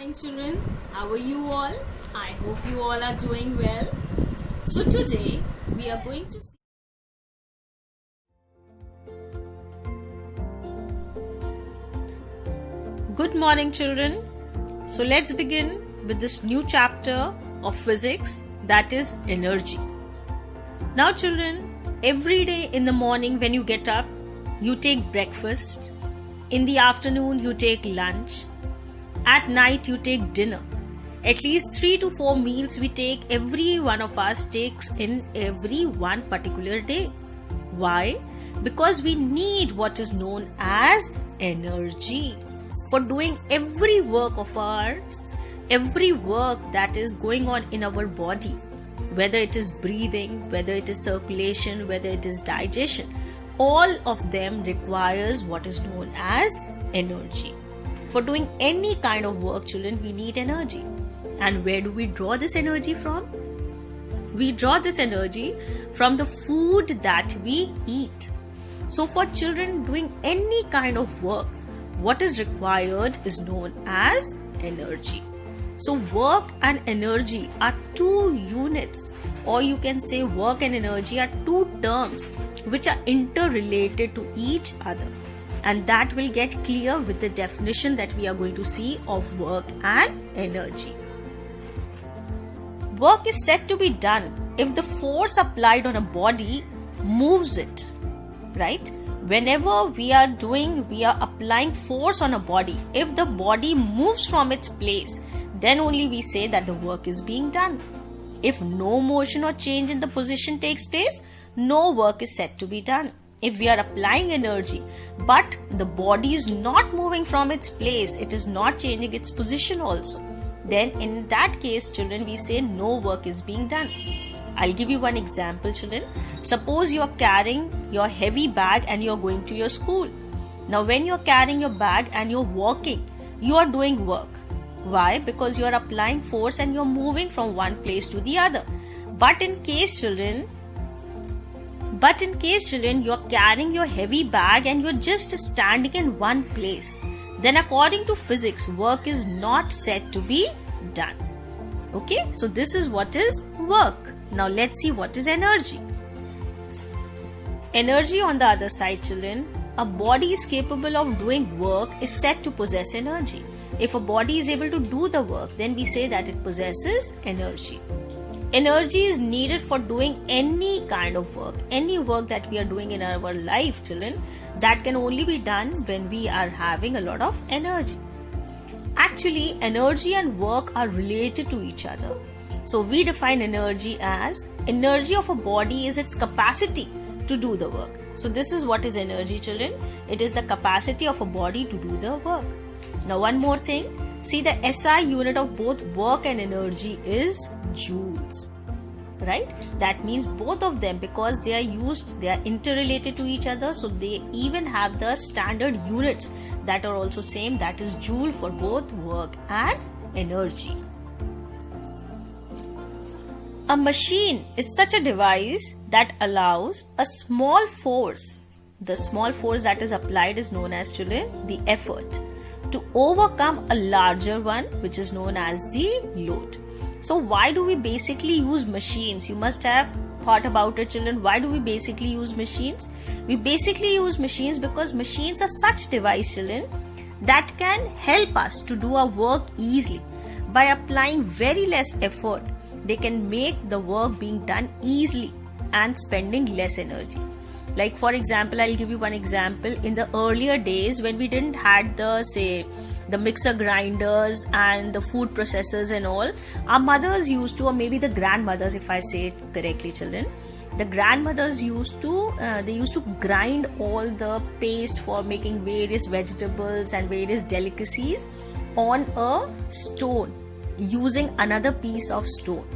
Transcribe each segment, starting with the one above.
morning, children. How are you all? I hope you all are doing well. So today we are going to see Good morning, children. So let's begin with this new chapter of physics, that is energy. Now children, every day in the morning when you get up, you take breakfast. In the afternoon you take lunch. At night you take dinner. At least 3 to 4 meals we take, every one of us takes in every one particular day. Why? Because we need what is known as energy for doing every work of ours, every work that is going on in our body, whether it is breathing, whether it is circulation, whether it is digestion. All of them requires what is known as energy. For doing any kind of work, children, we need energy. And where do we draw this energy from? We draw this energy from the food that we eat. So for children doing any kind of work, what is required is known as energy. So work and energy are two units, or you can say work and energy are two terms which are interrelated to each other. And that will get clear with the definition that we are going to see of work and energy. Work is said to be done if the force applied on a body moves it, right? Whenever we are applying force on a body. If the body moves from its place, then only we say that the work is being done. If no motion or change in the position takes place, no work is said to be done. If we are applying energy, but the body is not moving from its place, it is not changing its position also, then in that case, children, we say no work is being done. I'll give you one example, children. Suppose you are carrying your heavy bag and you are going to your school. Now when you are carrying your bag and you are walking, you are doing work. Why? Because you are applying force and you are moving from one place to the other. But in case, children, you are carrying your heavy bag and you are just standing in one place, then according to physics, work is not said to be done. Okay, so this is what is work. Now let's see what is energy. Energy on the other side, children, a body is capable of doing work is said to possess energy. If a body is able to do the work, then we say that it possesses energy. Energy is needed for doing any kind of work, any work that we are doing in our life, children. That can only be done when we are having a lot of energy. Actually, energy and work are related to each other. So we define energy as energy of a body is its capacity to do the work. So this is what is energy, children. It is the capacity of a body to do the work. Now one more thing. See, the SI unit of both work and energy is joules, right? That means both of them, because they are interrelated to each other, so they even have the standard units that are also same, that is joule for both work and energy. A machine is such a device that allows a small force. The small force that is applied is known as, children, the effort, to overcome a larger one, which is known as the load. So why do we basically use machines? You must have thought about it, children. Why do we basically use machines? We basically use machines because machines are such devices, children, that can help us to do our work easily. By applying very less effort, they can make the work being done easily and spending less energy. Like for example, I'll give you one example. In the earlier days when we didn't had the mixer grinders and the food processors and all, our mothers used to, or maybe the grandmothers, if I say it correctly, children, the grandmothers used to grind all the paste for making various vegetables and various delicacies on a stone using another piece of stone,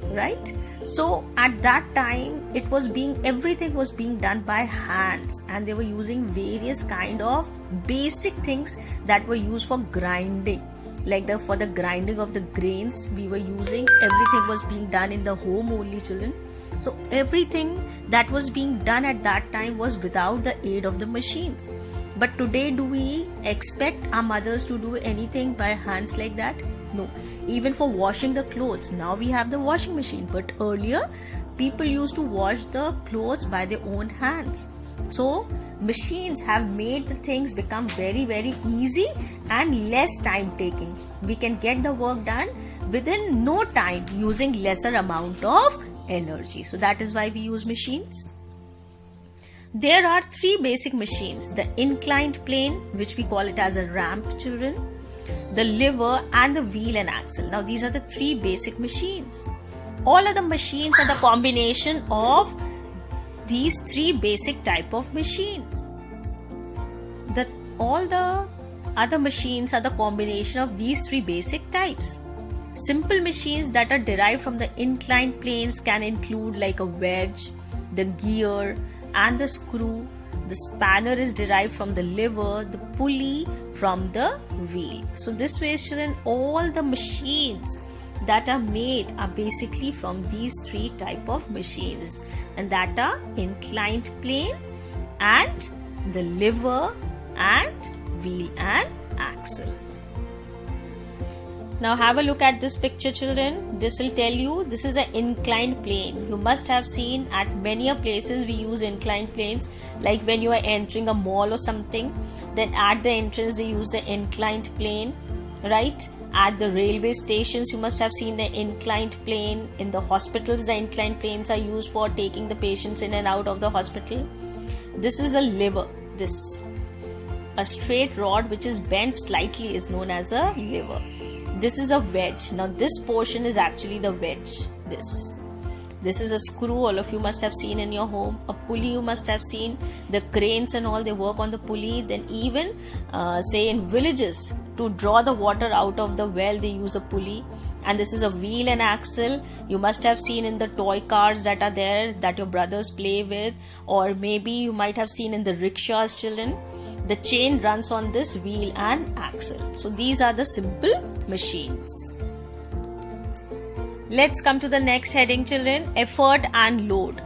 right? So at that time everything was being done by hands, and they were using various kind of basic things that were used for grinding. Like for the grinding of the grains, everything was being done in the home only, children. So everything that was being done at that time was without the aid of the machines. But today, do we expect our mothers to do anything by hands like that? No. Even for washing the clothes, now we have the washing machine. But earlier, people used to wash the clothes by their own hands. So, machines have made the things become very, very easy and less time taking. We can get the work done within no time using lesser amount of energy. So, that is why we use machines. There are three basic machines: the inclined plane, which we call it as a ramp, children, the lever, and the wheel and axle. Now these are the three basic machines. All other machines are the combination of these three basic type of machines. All the other machines are the combination of these three basic types. Simple machines that are derived from the inclined planes can include like a wedge, the gear, and the screw. The spanner is derived from the lever, the pulley from the wheel. So this way, children, all the machines that are made are basically from these three type of machines, and that are inclined plane and the lever and wheel and axle. Now have a look at this picture, children. This will tell you this is an inclined plane. You must have seen at many places we use inclined planes, like when you are entering a mall or something, then at the entrance they use the inclined plane, right? At the railway stations you must have seen the inclined plane. In the hospitals the inclined planes are used for taking the patients in and out of the hospital. This is a lever. A straight rod which is bent slightly is known as a lever. This is a wedge. Now this portion is actually the wedge. This is a screw, all of you must have seen in your home. A pulley you must have seen. The cranes and all, they work on the pulley. Then even say in villages, to draw the water out of the well they use a pulley. And this is a wheel and axle. You must have seen in the toy cars that are there that your brothers play with, or maybe you might have seen in the rickshaws, children. The chain runs on this wheel and axle. So these are the simple machines. Let's come to the next heading, children: effort and load.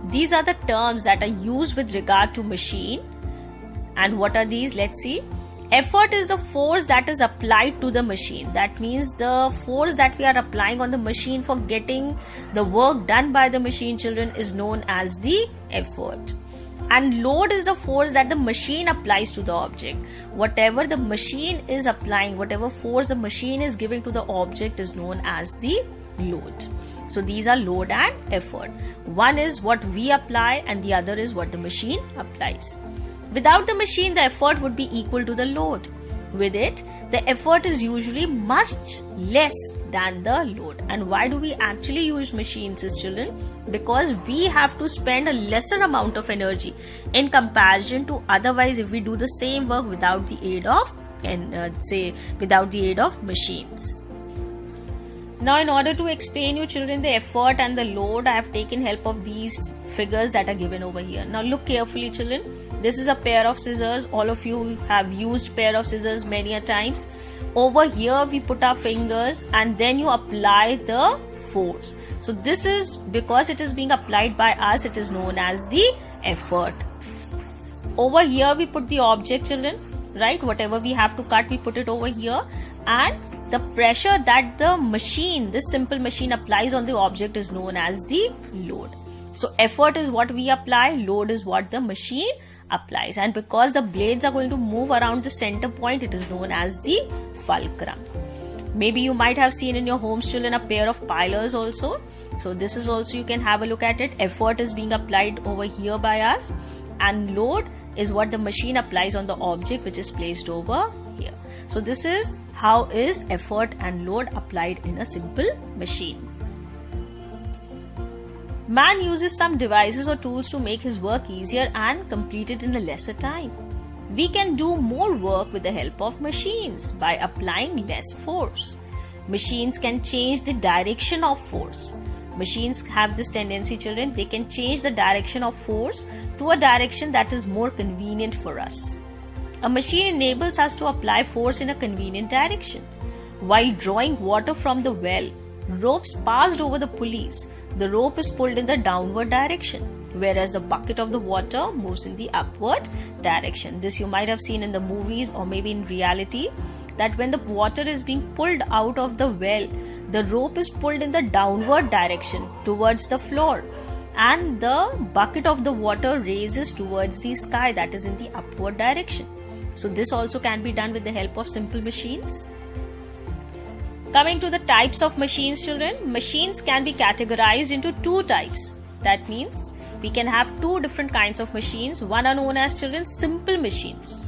These are the terms that are used with regard to machine. And what are these? Let's see. Effort is the force that is applied to the machine. That means the force that we are applying on the machine for getting the work done by the machine, children, is known as the effort. And load is the force that the machine applies to the object. Whatever the machine is applying, whatever force the machine is giving to the object is known as the load. So these are load and effort. One is what we apply and the other is what the machine applies. Without the machine, the effort would be equal to the load. With it, the effort is usually much less than the load. And why do we actually use machines, children? Because we have to spend a lesser amount of energy in comparison to otherwise if we do the same work without the aid of machines. Now, in order to explain you, children, the effort and the load, I have taken help of these figures that are given over here. Now look carefully, children. This is a pair of scissors. All of you have used pair of scissors many a times. Over here we put our fingers and then you apply the force. So this is because it is being applied by us, it is known as the effort. Over here we put the object, children, right? Whatever we have to cut, we put it over here, and the pressure that the machine, this simple machine, applies on the object is known as the load. So effort is what we apply, load is what the machine applies. And because the blades are going to move around the center point, it is known as the fulcrum. Maybe you might have seen in your homes, children, a pair of pilers also. So this is also, you can have a look at it. Effort is being applied over here by us, and load is what the machine applies on the object which is placed over here. So this is how is effort and load applied in a simple machine. Man uses some devices or tools to make his work easier and complete it in a lesser time. We can do more work with the help of machines by applying less force. Machines can change the direction of force. Machines have this tendency, children, they can change the direction of force to a direction that is more convenient for us. A machine enables us to apply force in a convenient direction. While drawing water from the well, ropes passed over the pulleys. The rope is pulled in the downward direction. whereas the bucket of the water moves in the upward direction. This you might have seen in the movies or maybe in reality, that when the water is being pulled out of the well, the rope is pulled in the downward direction towards the floor, and the bucket of the water raises towards the sky, that is in the upward direction. So this also can be done with the help of simple machines. Coming to the types of machines, children, machines can be categorized into two types. That means we can have two different kinds of machines. One are known as, children, simple machines.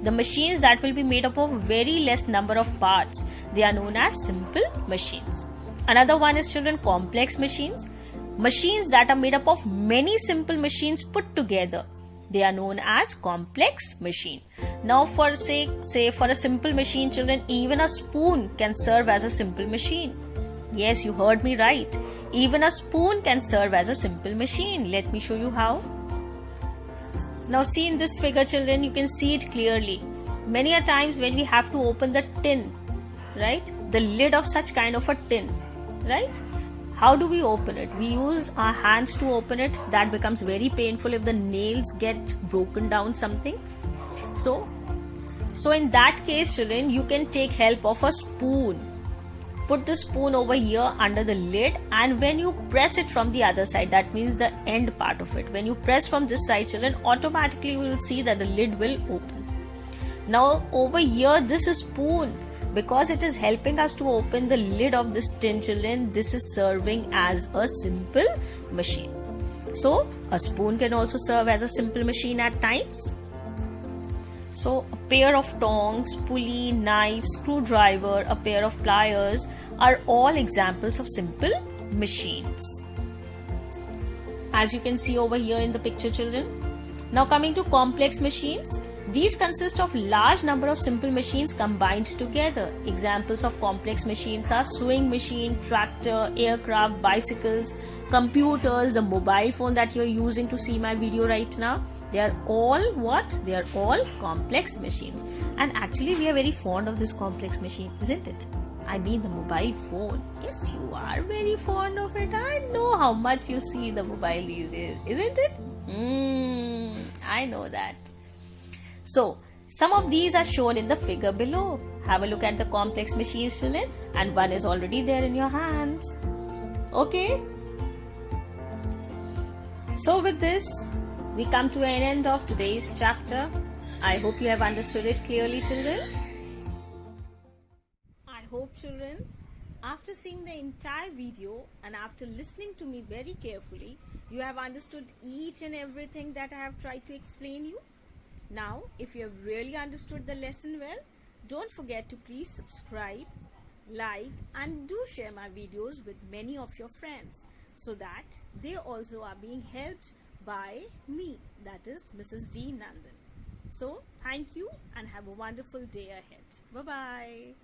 The machines that will be made up of very less number of parts, they are known as simple machines. Another one is, children, complex machines. Machines that are made up of many simple machines put together, they are known as complex machine. Now for say for a simple machine, children, even a spoon can serve as a simple machine. Yes, you heard me right. Even a spoon can serve as a simple machine. Let me show you how. Now see in this figure, children, you can see it clearly. Many a times when we have to open the tin, right? The lid of such kind of a tin, right? How do we open it? We use our hands to open it. That becomes very painful if the nails get broken down something. So in that case, children, you can take help of a spoon. Put the spoon over here under the lid, and when you press it from the other side, that means the end part of it, when you press from this side, children, automatically you will see that the lid will open. Now over here, this is spoon. Because it is helping us to open the lid of this tin, children, this is serving as a simple machine. So a spoon can also serve as a simple machine at times. So a pair of tongs, pulley, knife, screwdriver, a pair of pliers are all examples of simple machines, as you can see over here in the picture, children. Now coming to complex machines, these consist of large number of simple machines combined together. Examples of complex machines are sewing machine, tractor, aircraft, bicycles, computers, the mobile phone that you're using to see my video right now. They are all what? They are all complex machines. And actually we are very fond of this complex machine, isn't it? I mean the mobile phone. Yes, you are very fond of it. I know how much you see the mobile these days, isn't it? I know that. So, some of these are shown in the figure below. Have a look at the complex machines, children, and one is already there in your hands. Okay? So with this, we come to an end of today's chapter. I hope you have understood it clearly, children. I hope, children, after seeing the entire video and after listening to me very carefully, you have understood each and everything that I have tried to explain you. Now, if you have really understood the lesson well, don't forget to please subscribe, like, and do share my videos with many of your friends so that they also are being helped by me, that is Mrs. D. Nandan. So, thank you and have a wonderful day ahead. Bye-bye.